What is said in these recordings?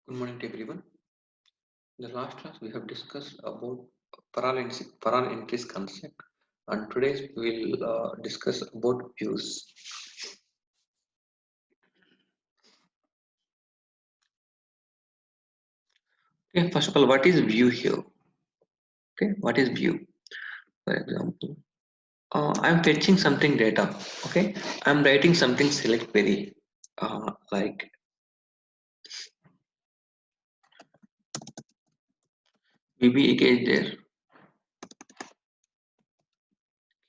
Good morning to everyone. In the last class, we have discussed about parallel entries concept, and today we will discuss about views. Okay, first of all, what is view here? Okay, what is view? For example, I'm fetching something data. Okay, I'm writing something select query, like VBEK is there,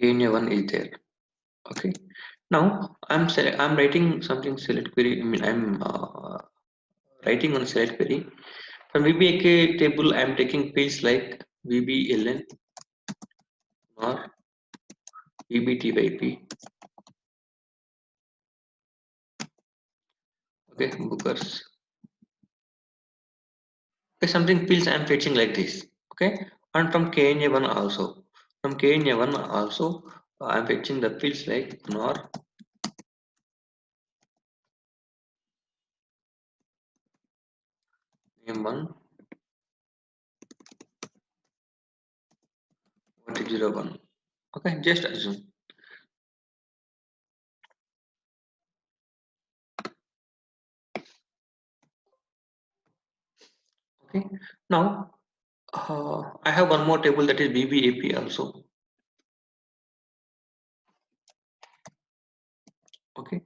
KNA1 is there. Okay, now I'm writing something select query. I mean, I'm writing on select query. From VBAK table, I am taking fields like VBLN or VBTYP. Okay, bookers. Okay, something fields I am fetching like this. Okay, and from KNA1 also. From KNA1 also, I am fetching the fields like nor name1 4001. Okay, just assume. Okay, now I have one more table, that is VBAP also. Okay,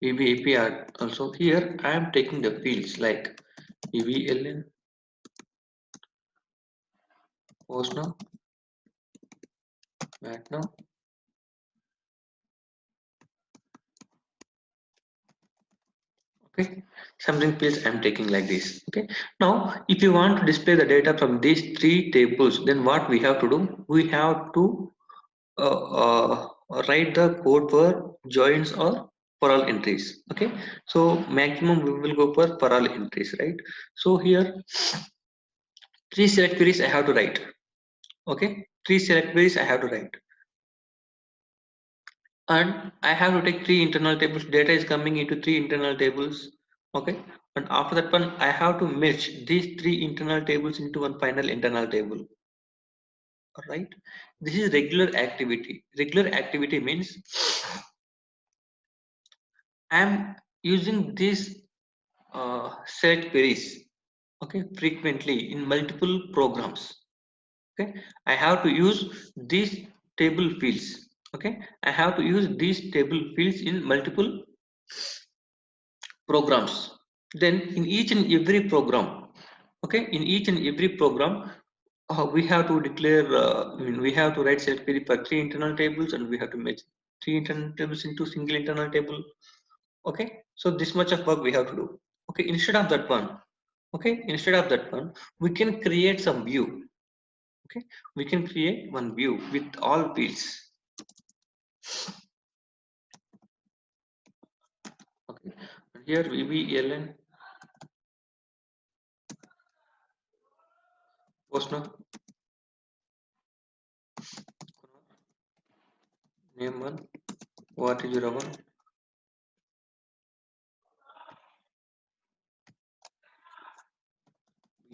VBAP also. Here I am taking the fields like VBLN, post now, mat now. Okay, something fields I'm taking like this. Okay, now if you want to display the data from these three tables, then what we have to do? We have to uh, uh, write the code for joins or parallel entries. Okay, so maximum we will go for parallel entries, right? So here three select queries I have to write. Okay, three select queries I have to write, and I have to take three internal tables. Data is coming into three internal tables. Okay, and after that one I have to merge these three internal tables into one final internal table. All right, this is regular activity. Regular activity means I am using these set queries, okay, frequently in multiple programs. Okay, I have to use these table fields. Okay, I have to use these table fields in multiple programs. Then in each and every program, okay, in each and every program, we have to declare, I mean, we have to write select query for three internal tables, and we have to match three internal tables into single internal table. Okay, so this much of work we have to do. Okay, instead of that one, okay, instead of that one, we can create some view. Okay, we can create one view with all fields. Okay, and here VBLN post now name one what is your one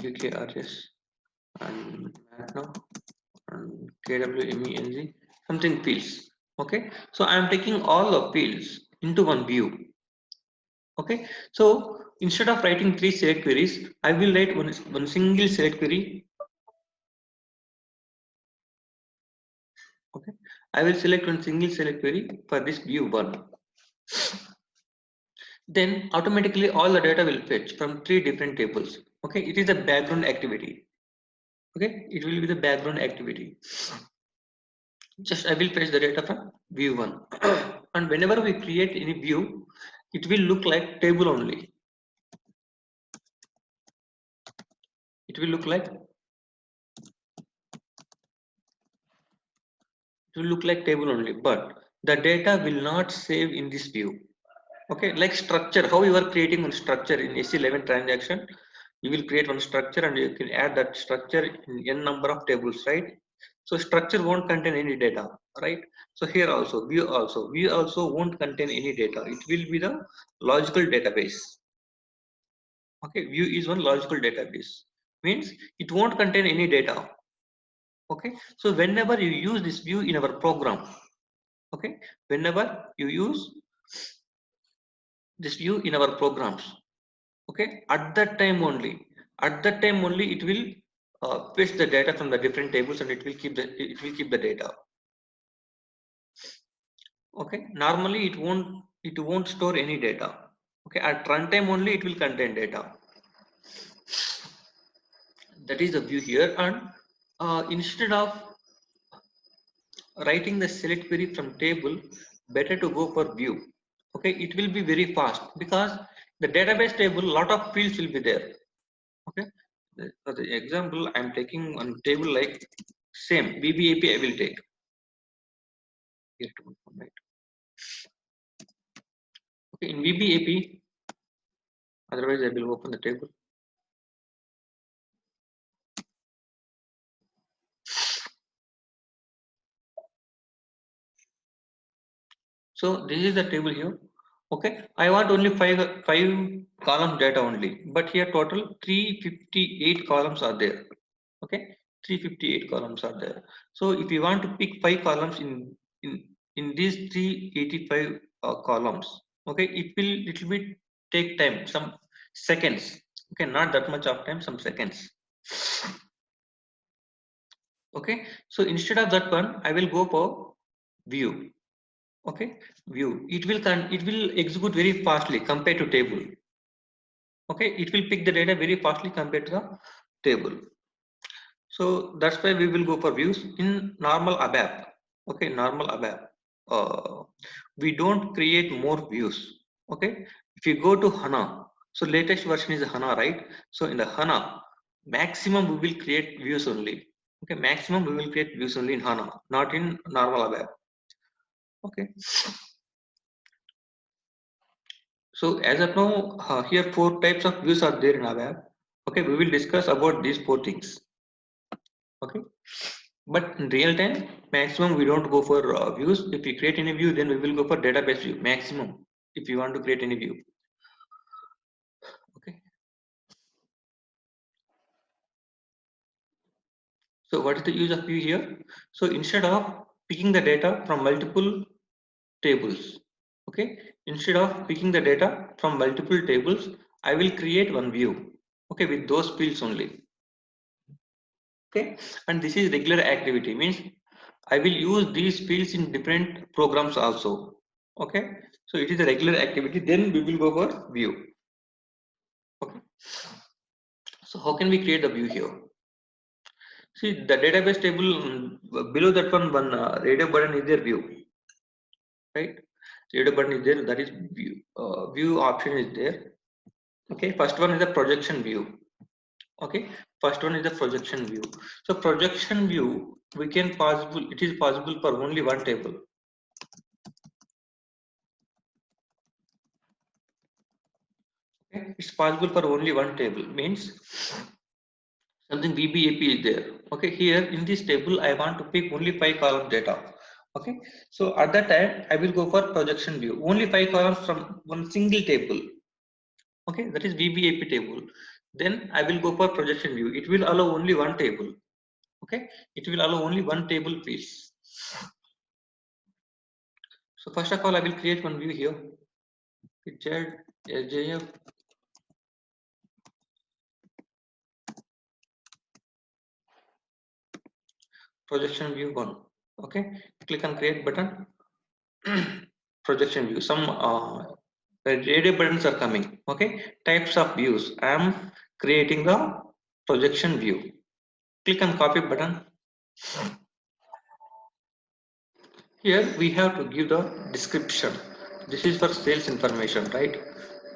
UKRS and mat now and KWMENG something fields. Okay, so I am taking all the fields into one view. Okay, so instead of writing three select queries, I will write one single select query. Okay, I will select one single select query for this view one. Then automatically all the data will fetch from three different tables. Okay, it is a background activity. Okay, it will be the background activity. Just I will fetch the data from view one. And whenever we create any view, it will look like table only. It will look like table only, but the data will not save in this view. Okay, like structure, how you are creating one structure in SE11 transaction, you will create one structure and you can add that structure in n number of tables, right? So structure won't contain any data, right? So here also view also won't contain any data. It will be the logical database. Okay, view is one logical database, means it won't contain any data. Okay, so whenever you use this view in our program, okay, whenever you use this view in our programs, okay, at that time only it will fetch the data from the different tables, and it will keep the data. Okay, normally it won't store any data. Okay, at runtime only it will contain data. That is the view here. And instead of writing the select query from table, better to go for view. Okay, it will be very fast because the database table, lot of fields will be there. Okay, for the example, I'm taking one table like same VBAP. I will take here to right. Okay, in VBAP, otherwise I will open the table. So this is the table here. Okay, I want only five columns data only, but here total 358 columns are there. Okay, 358 columns are there. So if you want to pick 5 columns in these 385 columns, okay, it will little bit take time, some seconds. Okay, not that much of time, some seconds. Okay, so instead of that one, I will go for view. Okay, view, it will execute very fastly compared to table. Okay, it will pick the data very fastly compared to the table. So that's why we will go for views in normal ABAP. Okay, normal ABAP, we don't create more views. Okay, if you go to HANA, so latest version is HANA, right? So in the HANA, maximum we will create views only. Okay, maximum we will create views only in HANA, not in normal ABAP. Okay, so as of now, here 4 types of views are there in ABAP. Okay, we will discuss about these 4 things. Okay, but in real time, maximum we don't go for views. If we create any view, then we will go for database view maximum. If you want to create any view. Okay. So what is the use of view here? So instead of picking the data from multiple tables, okay, instead of picking the data from multiple tables, I will create one view. Okay, with those fields only. Okay, and this is regular activity, means I will use these fields in different programs also. Okay, so it is a regular activity. Then we will go for view. Okay, so how can we create the view here? See, the database table, below that one radio button is there, view, right? Radio button is there, that is view. View option is there. Okay, first one is the projection view. Okay, first one is the projection view. So projection view, we can possible, it is possible for only one table. Okay, it's possible for only one table, means something VBAP is there. Okay, here in this table I want to pick only 5 column data. Okay, so at that time I will go for projection view, only 5 columns from one single table. Okay, that is VBAP table. Then I will go for projection view, it will allow only one table. Okay, it will allow only one table piece. So first of all I will create one view here. SJF projection view 1. Okay, click on create button. Projection view, some radio buttons are coming. Okay, types of views, I am creating the projection view. Click on copy button. Here we have to give the description. This is for sales information, right?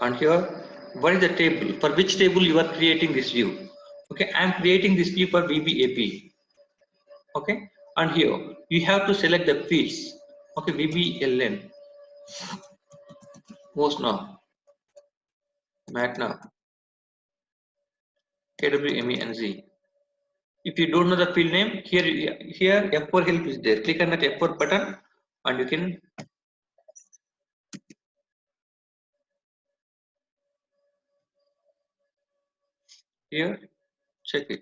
And here, what is the table, for which table you are creating this view? Okay, I am creating this view for VBAP. Okay, and here you have to select the fields. Okay, VBLN, MOSNA, MATNA, KWMENZ. If you don't know the field name, here F4 help is there. Click on that F4 button and you can here, check it.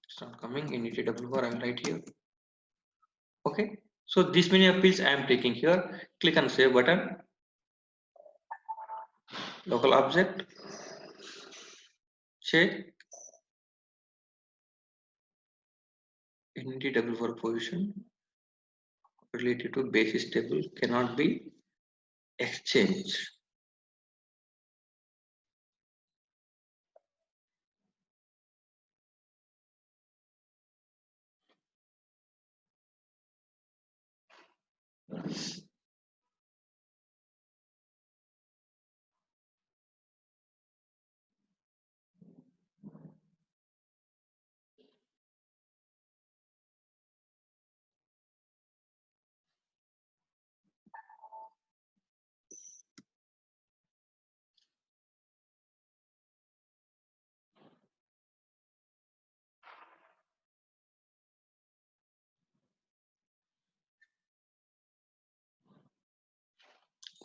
It's not coming in ETWR. I will write here. Okay, so this many of fields I am taking here. Click on save button, local object, check ETWR position related to basis table cannot be exchanged.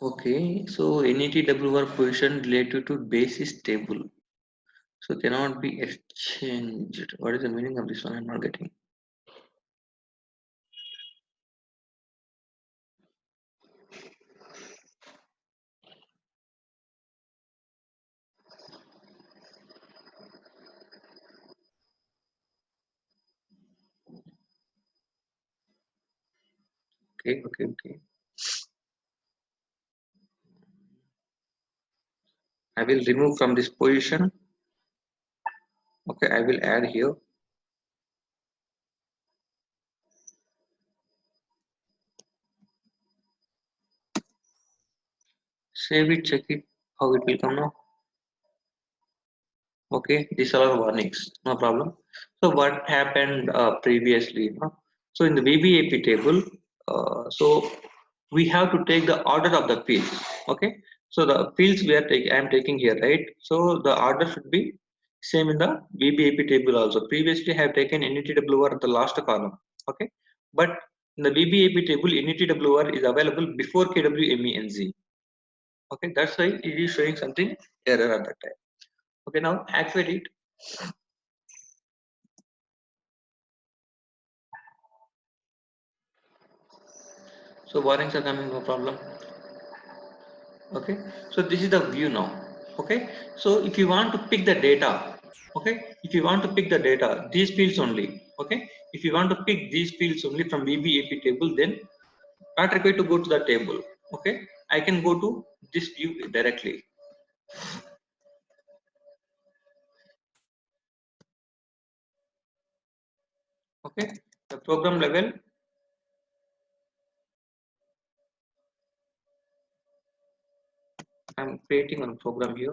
Okay, so NETWR position related to basis table, so cannot be exchanged. What is the meaning of this one? I'm not getting. Okay. I will remove from this position. Okay, I will add here. Save it, check it, how it will come now. Okay, these are all warnings, no problem. So what happened previously? So in the VBAP table, so we have to take the order of the fields. Okay, so the fields we are taking, I am taking here, right? So the order should be same in the VBAP table also. Previously, I have taken NETWR at the last column. Okay, but in the VBAP table, NETWR is available before KWMENZ. Okay, that's why it is showing something error at that time. Okay, now activate it. So warnings are coming, no problem. Okay, so this is the view now. Okay, so if you want to pick the data, okay, if you want to pick the data, these fields only. Okay, if you want to pick these fields only from VBAP table, then not required to go to the table. Okay, I can go to this view directly. Okay, the program level, I'm creating a program here.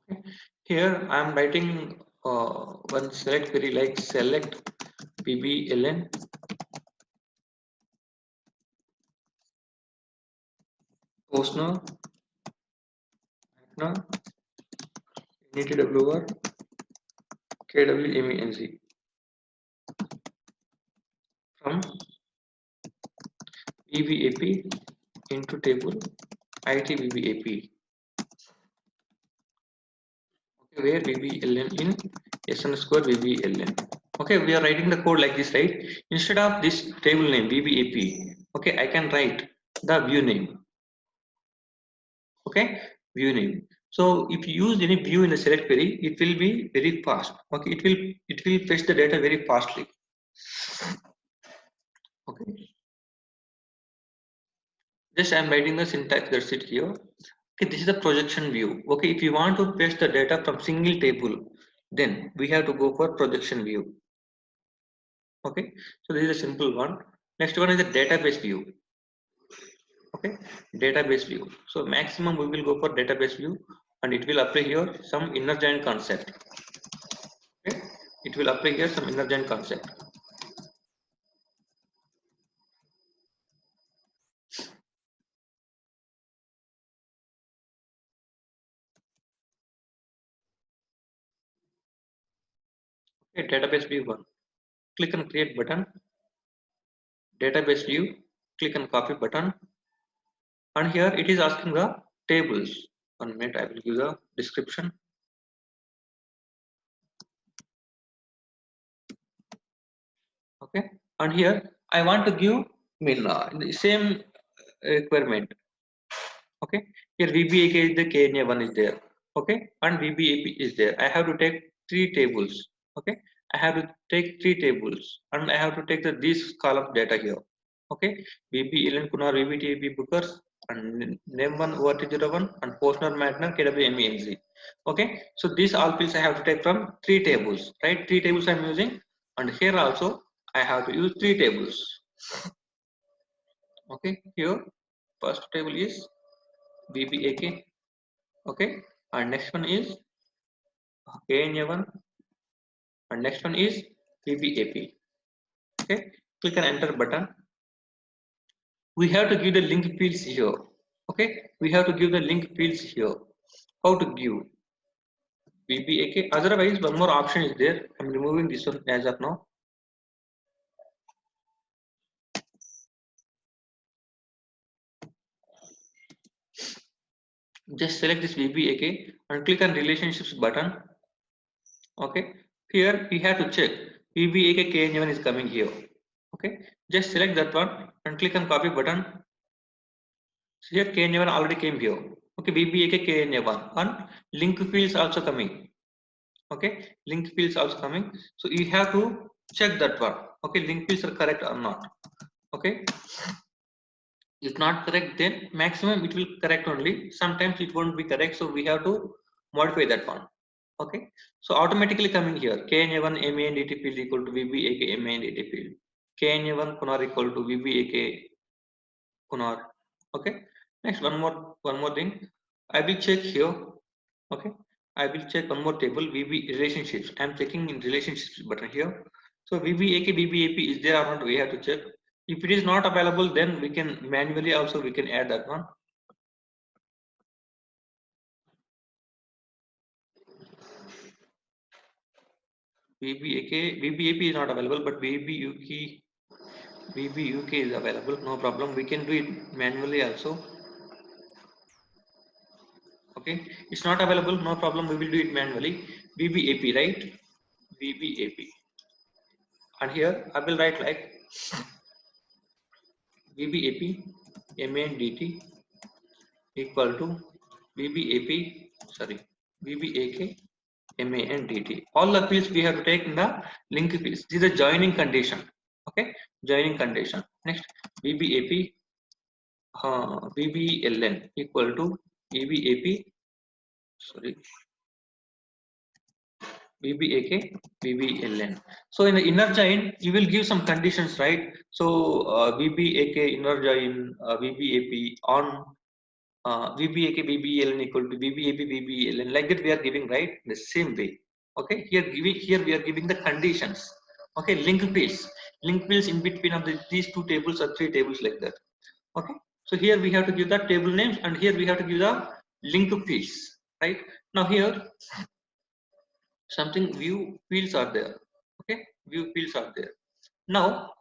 Okay. Here I am writing one select query like select PBLN Postner Acna NETWR KWMENZ from VBAP into table IT VBAP. Okay, where VBLN in S_VBLN. Okay, we are writing the code like this, right? Instead of this table name VBAP, okay, I can write the view name. Okay, view name. So if you use any view in the select query, it will be very fast. Okay, it will fetch the data very fastly. Okay, just I am writing the syntax, that's it here. Okay, this is the projection view. Okay, if you want to fetch the data from single table, then we have to go for projection view. Okay, so this is a simple one. Next one is the database view. Okay, database view. So maximum we will go for database view, and it will apply here some inner join concept. Okay, It will apply here some inner join concept. Okay, database view 1. Click on create button. Database view. Click on copy button. And here it is asking the tables. 1 minute, I will give the description. Okay, and here I want to give the same requirement. Okay, here VBAK is the KNA1 is there. Okay, and VBAP is there. I have to take 3 tables. Okay, I have to take 3 tables and I have to take these column data here. Okay, VB Kunar VBTAP Bookers and name1 ORT01 and Postner Magna KWMENZ. Okay, so these all fields I have to take from 3 tables, right? 3 tables I'm using, and here also I have to use 3 tables. Okay, here first table is VBAK. Okay, and next one is KNA1 and next one is VBAP. Okay, click on enter button. We have to give the link fields here. Okay, we have to give the link fields here. How to give VBAK? Otherwise, one more option is there. I'm removing this one as of now. Just select this VBAK and click on relationships button. Okay, here we have to check VBAK KNA1 is coming here. Okay, just select that one and click on copy button. So here KNA1 already came here. Okay, VBAK KNA1 and link fields also coming. Okay, link fields also coming. So you have to check that one. Okay, link fields are correct or not. Okay, if not correct, then maximum it will correct only. Sometimes it won't be correct, so we have to modify that one. Okay, so automatically coming here KNA1 MANDT field equal to VBAK MANDT field. KNA1 Kunar equal to VBAK Kunar. Okay, next one more thing. I will check here. Okay, I will check one more table VB relationships. I am checking in relationships button here. So VBAK VBAP is there or not? We have to check. If it is not available, then we can manually also we can add that one. VBAP is not available, but VBUK is available. No problem. We can do it manually also. Okay, it's not available. No problem. We will do it manually. VBAP, right? VBAP. And here I will write like VBAP MANDT equal to VBAK MANDT. All the fields we have to take in the link fields. This is a joining condition. Okay, joining condition. Next, VBAP VBLN equal to VBAP. VBAK VBLN. So in the inner join, you will give some conditions, right? So VBAK inner join VBAP on VBAK VBLN equal to VBAP VBLN, like that we are giving, right, the same way. Okay, here we are giving the conditions. Okay, link fields in between of these 2 tables or 3 tables, like that. Okay, so here we have to give the table names and here we have to give the link fields, right? Now here something view fields are there. Okay, view fields are there. Now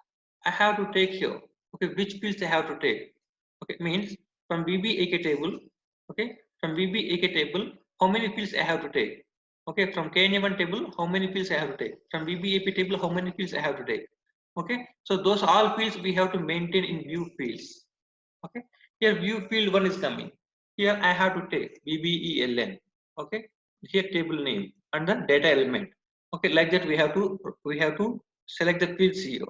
I have to take here. Okay, which fields I have to take? Okay, means from VBAK table. Okay, from VBAK table, how many fields I have to take? Okay, from KNA1 table, how many fields I have to take? From VBAP table, how many fields I have to take? Okay, so those all fields we have to maintain in view fields. Okay, here view field 1 is coming. Here I have to take VBELN. Okay, here table name and the data element. Okay, like that we have to select the fields here.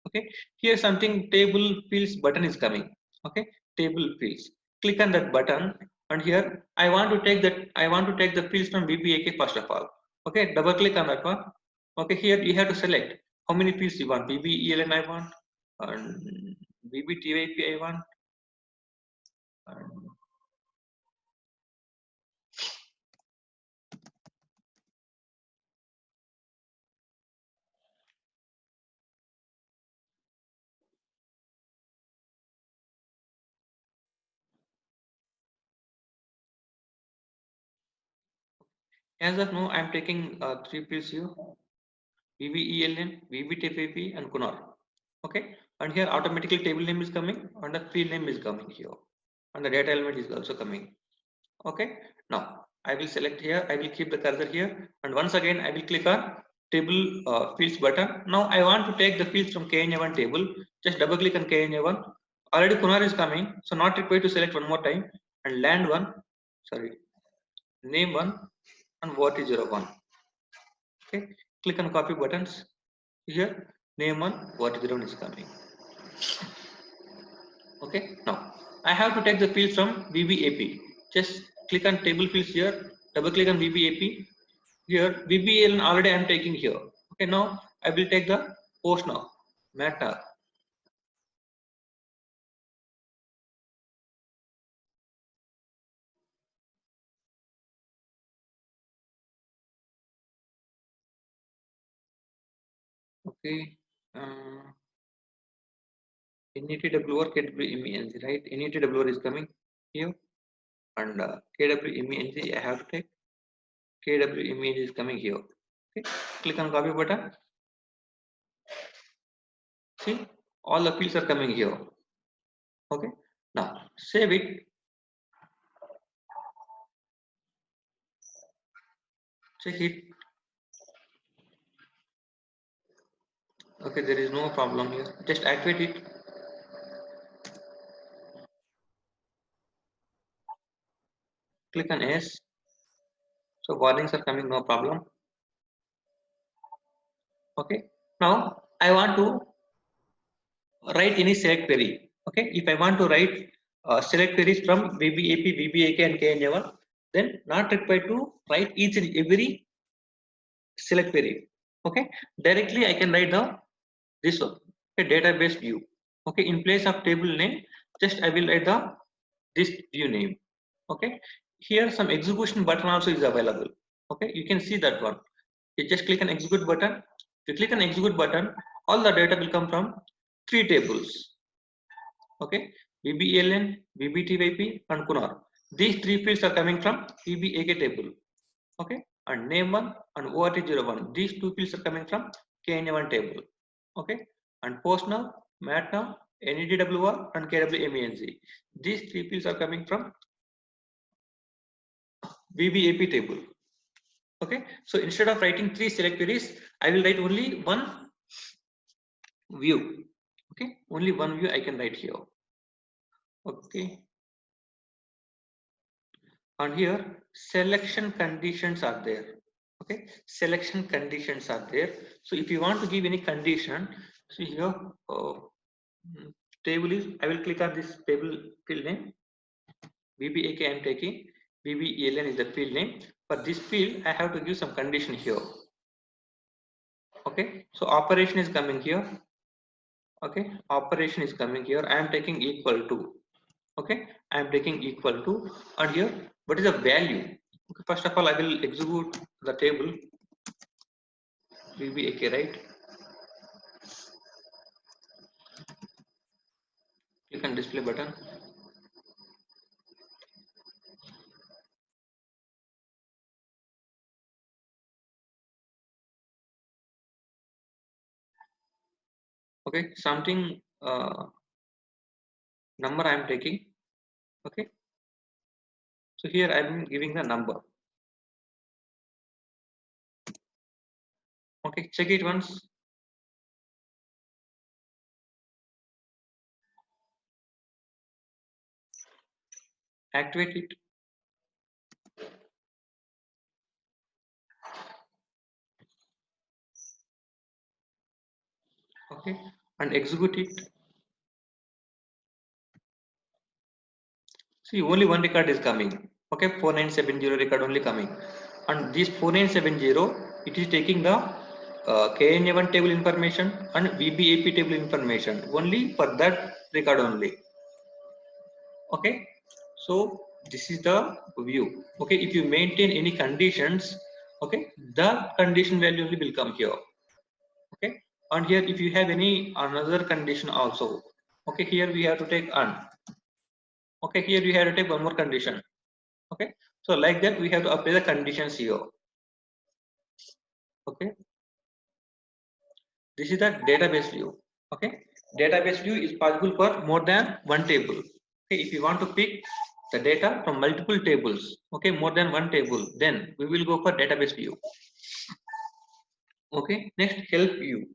Okay, here something table fields button is coming. Okay, table fields, click on that button and here I want to take the fields from VBAK first of all. Okay, double click on that one. Okay, here you have to select how many fields you want. VBELN I want and VBTYP I want and As of now, I'm taking three fields here: VBELN, VBTFAP, and Kunar. Okay, and here automatically table name is coming, and the field name is coming here, and the data element is also coming. Okay, now I will select here, I will keep the cursor here, and once again I will click on table fields button. Now I want to take the fields from KNA1 table. Just double click on KNA1. Already Kunar is coming, so not required to select one more time, and land one, sorry, name one, and what is 01. Okay, click on copy buttons here, name one, what is 01 is coming. Okay, now I have to take the fields from VBAP. Just click on table fields here, double click on VBAP. Here VBL already I am taking here. Okay, now I will take the post now, matter. Okay, NETWR KWMENG, right? NETWR is coming here, and KWMENG I have to take. KWMENG is coming here. Okay, click on copy button. See, all the fields are coming here. Okay, now save it. Check it. Okay, there is no problem here. Just activate it. Click on S. So warnings are coming, no problem. Okay, now I want to write any select query. Okay, if I want to write select queries from VBAP, VBAK, and KNA1, then not required to write each and every select query. Okay, directly I can write the this one, a database view. Okay, in place of table name, just I will write the this view name. Okay, here some execution button also is available. Okay, you can see that one. You just click on execute button. If you click on execute button, all the data will come from three tables. Okay, VBLN, VBTYP, and Kunar. These three fields are coming from VBAK table. Okay, and name one and ORT01. These two fields are coming from KNA1 table. Okay, and post now, mat now, NETWR, and KWMENG. These three fields are coming from VBAP table. Okay, so instead of writing three select queries, I will write only one view. Okay, only one view I can write here. Okay, and here selection conditions are there. Okay, selection conditions are there. So if you want to give any condition, so here table is, I will click on this table field name. VBAK I am taking, VBELN is the field name. For this field, I have to give some condition here. Okay, so operation is coming here. Okay, operation is coming here. I am taking equal to. Okay, I am taking equal to, and here what is the value? Okay, first of all, I will execute the table VBAK, right? Click on display button. Okay, something number I am taking. Okay, so here I am giving the number. Okay, check it once. Activate it. Okay, and execute it. See, only one record is coming. Okay, 4970 record only coming, and this 4970, it is taking the KNA1 table information and VBAP table information only for that record only. Okay, so this is the view. Okay, if you maintain any conditions, okay, the condition value only will come here. Okay, and here if you have any another condition also, okay, here we have to take on. Okay, here we have to take one more condition. Okay, so like that we have to apply the conditions here. Okay, this is the database view. Okay, database view is possible for more than one table. Okay, if you want to pick the data from multiple tables, okay, more than one table, then we will go for database view. Okay, next help view.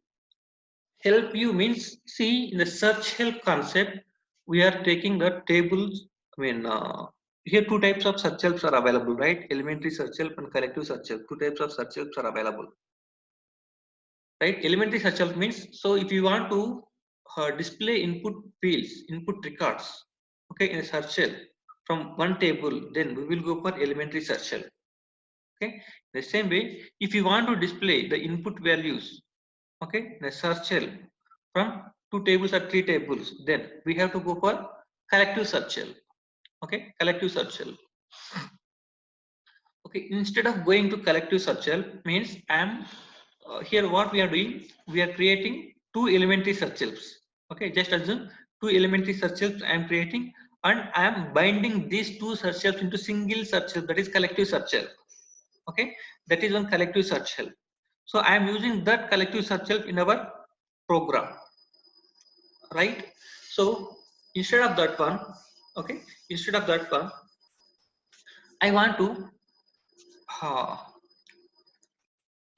Help view means, see, in the search help concept, we are taking the tables. I mean, here two types of search helps are available, right? Elementary search help and collective search help. Two types of search helps are available, right? Elementary search help means, so if you want to display input fields, input records, okay, in a search help from one table, then we will go for elementary search help. Okay, the same way, if you want to display the input values, okay, in a search help from two tables or three tables, then we have to go for collective search help. Okay, collective search help. Okay, instead of going to collective search help means here what we are doing, we are creating two elementary search helps. Okay, just assume two elementary search helps I am creating, and I am binding these two search helps into single search help, that is collective search help. Okay, that is one collective search help. So I am using that collective search help in our program, right? So instead of that one, okay, instead of that one, I want to uh,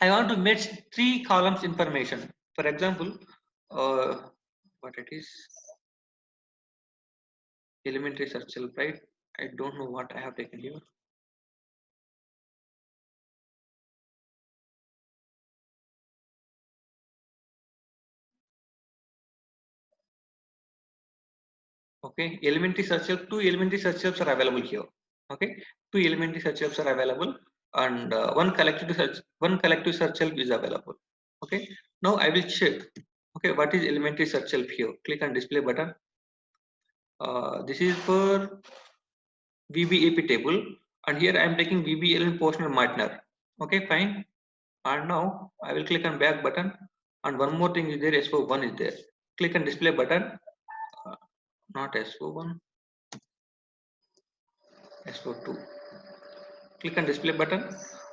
I want to match three columns information. For example, what it is, elementary search help, right? I don't know what I have taken here. Okay, elementary search help, two elementary search helps are available here. Okay, two elementary search helps are available, and one collective search help is available. Okay, now I will check. Okay, what is elementary search help here? Click on display button. This is for VBAP table, and here I am taking VBLN Postner Martner. Okay, fine. And now I will click on back button, and one more thing is there, SO1 is there. Click on display button, not SO1, SO2. Click on display button,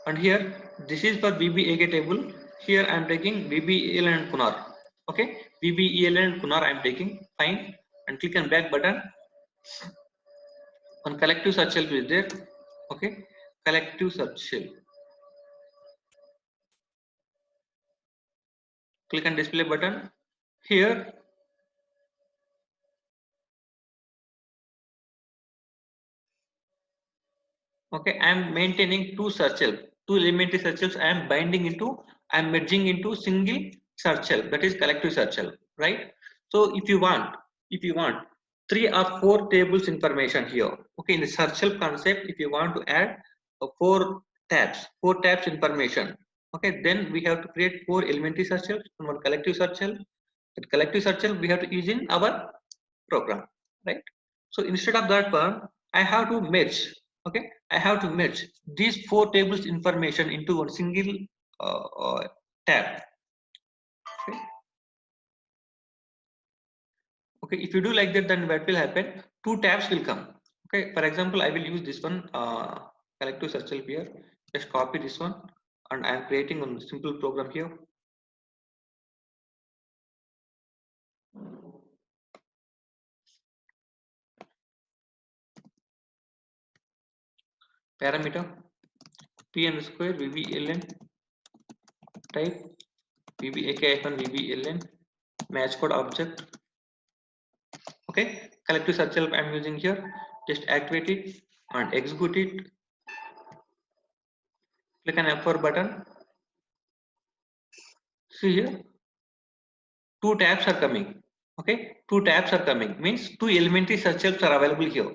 and here this is for VBAK table. Here I am taking VBEL and Kunar. Okay, VBEL and Kunar I am taking, fine, and click on back button. One collective search help is there. Okay, collective search help. Click on display button. Here okay, I am maintaining two search help, two elementary search helps I am binding into, I am merging into single search help, that is collective search help, right? So if you want three or four tables information here, okay, in the search help concept, if you want to add four tabs information, okay, then we have to create four elementary search helps and one collective search help. That collective search help we have to use in our program, right? So instead of that one, I have to merge. Okay, I have to merge these four tables information into one single tab. Okay. Okay, if you do like that, then what will happen? Two tabs will come. Okay, for example, I will use this one collective search help here. Just copy this one, and I am creating one simple program here. Parameter p underscore vbln type vbak-vbln match code object. Okay, collective search help I'm using here. Just activate it and execute it. Click on F4 button. See here, two tabs are coming. Okay, two tabs are coming means two elementary search helps are available here.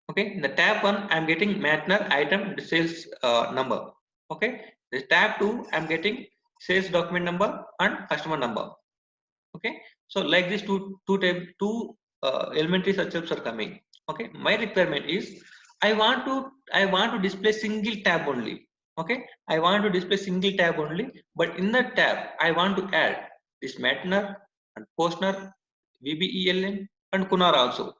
Okay, in the tab 1 I'm getting Matner item sales number. Okay, the tab 2 I'm getting sales document number and customer number. Okay, so like this two elementary search helps are coming. Okay, my requirement is I want to display single tab only. Okay, I want to display single tab only, but in that tab I want to add this Matner and Postner, VBELN and Kunar also.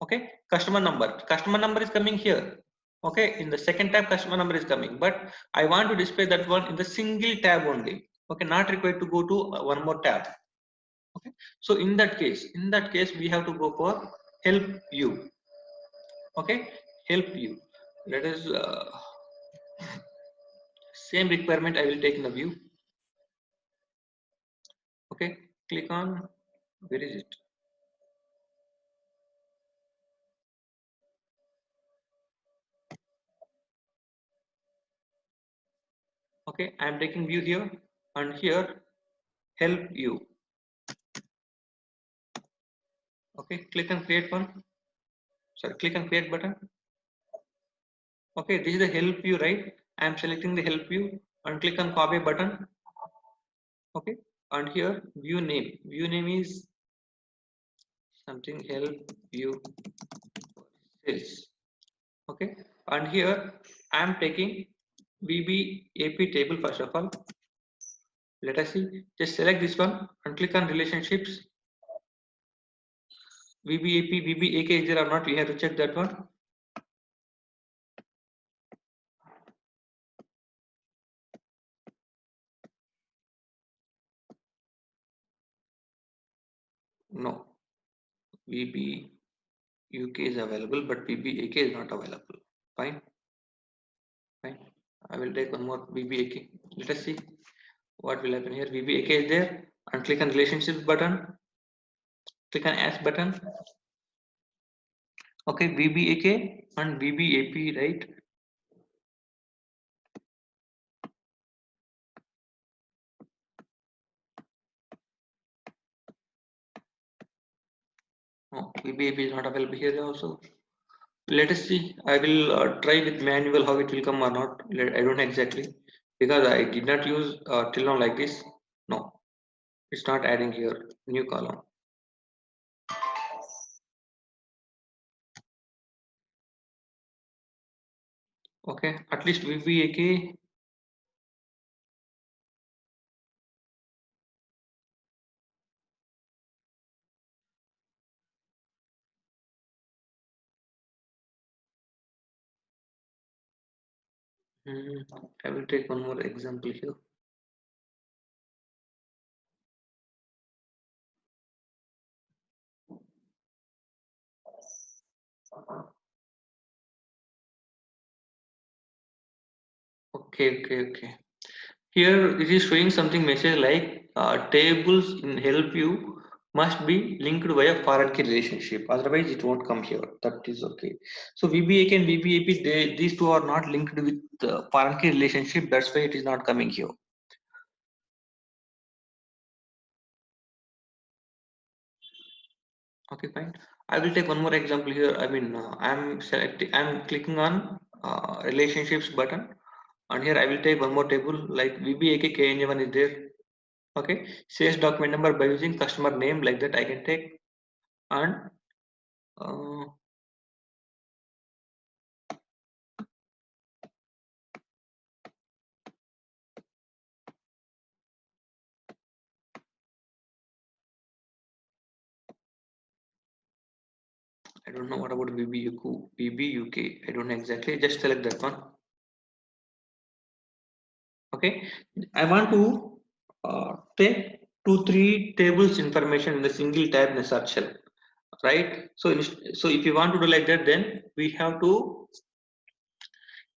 Okay, customer number is coming here. Okay, in the second tab customer number is coming, but I want to display that one in the single tab only. Okay, not required to go to one more tab. Okay, so in that case we have to go for help you. Okay, help you. Let us same requirement I will take in the view. Okay, click on, where is it? Okay, I am taking view here, and here help you. Okay, click and create one. Sorry, click and create button. Okay, this is the help you, right? I am selecting the help you and click on copy button. Okay, and here view name is something help you sales. Okay, and here I am taking VBAP table. First of all, let us see, just select this one and click on relationships. VBAP VBAK is there or not, we have to check that one. No, VBUK is available, but VBAK is not available. Fine. Fine. I will take one more VBAK. Let us see what will happen here. VBAK is there, and click on relationships button. Click on S button. Okay, VBAK and VBAP, right? No, VBAP is not available here also. Let us see. I will try with manual how it will come or not. I don't know exactly, because I did not use till now like this. No, it's not adding here. New column. Okay, at least VBAK. I will take one more example here. Okay. Here it is showing something message like tables in help you must be linked via foreign key relationship. Otherwise, it won't come here. That is okay. So VBAK and VBAP, these two are not linked with foreign key relationship. That's why it is not coming here. Okay, fine. I will take one more example here. I mean, I'm clicking on relationships button, and here I will take one more table like VBAK KNA1 is there. Okay, sales document number by using customer name, like that I can take. And uh, I don't know what about VBUK. I don't know exactly. Just select that one. Okay, I want to take 2-3 tables information in the single tab in the search cell, right? So if you want to do like that, then we have to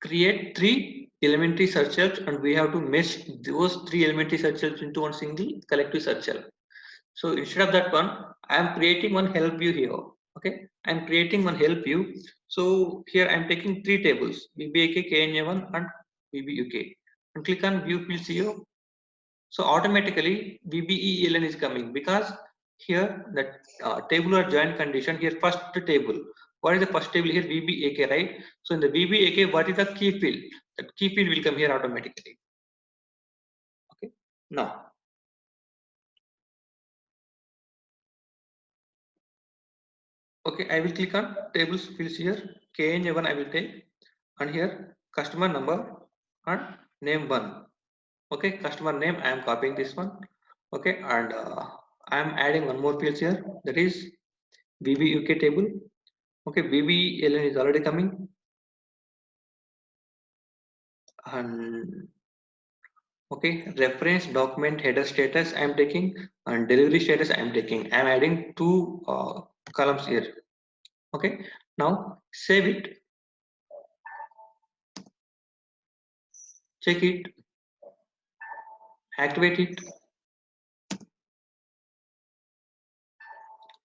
create 3 elementary search cells, and we have to mesh those 3 elementary search cells into one single collective search cell. So instead of that one, I am creating one help view here. Okay, I am creating one help view. So here I am taking 3 tables: VBAK, KNA1, and VBUK, and click on view fields here. So automatically VBELN is coming, because here that tabular join condition here, first table. What is the first table here? VBAK, right? So in the VBAK, what is the key field? That key field will come here automatically. Okay. Now, okay, I will click on tables fields here. KNA1 I will take, and here customer number and name one. Okay, customer name I am copying this one. Okay, and I am adding one more fields here, that is VBUK table. Okay, VBLN is already coming. and okay, reference document header status I am taking, and delivery status I am taking. I am adding two columns here. Okay, now save it, check it, activate it.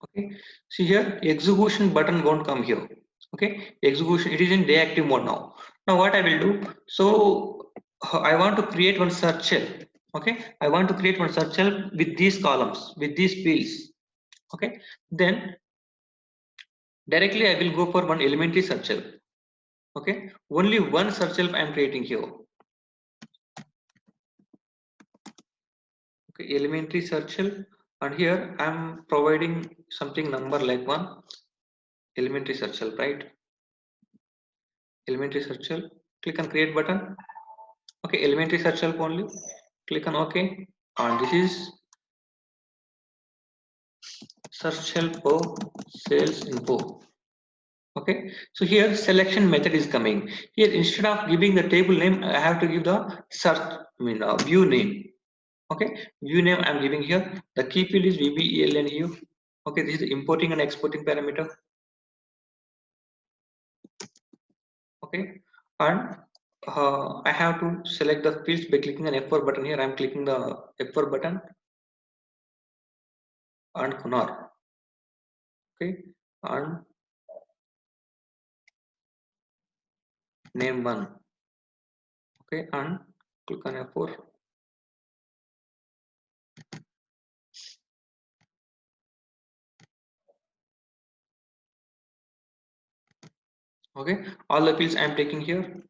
Okay, see here execution button won't come here. Okay, execution, it is in deactive mode now. Now what I will do, so I want to create one search shell. Okay, I want to create one search shell with these columns, with these fields. Okay, then directly I will go for one elementary search shell. Okay, only one search shell I am creating here. Okay, elementary search shell, and here I am providing something number like one. Elementary search shell, right? Elementary search shell, click on create button. Okay, elementary search shell only, click on OK, and this is search shell for sales info. Okay, so here selection method is coming here. Instead of giving the table name, I have to give the search, view name. Okay, view name I'm giving here. The key field is VBELN here. Okay, this is importing and exporting parameter. Okay, and I have to select the fields by clicking on F4 button here. I'm clicking the F4 button and Kunar. Okay, and name one. Okay, and click on F4. Okay, all the fields I'm taking here.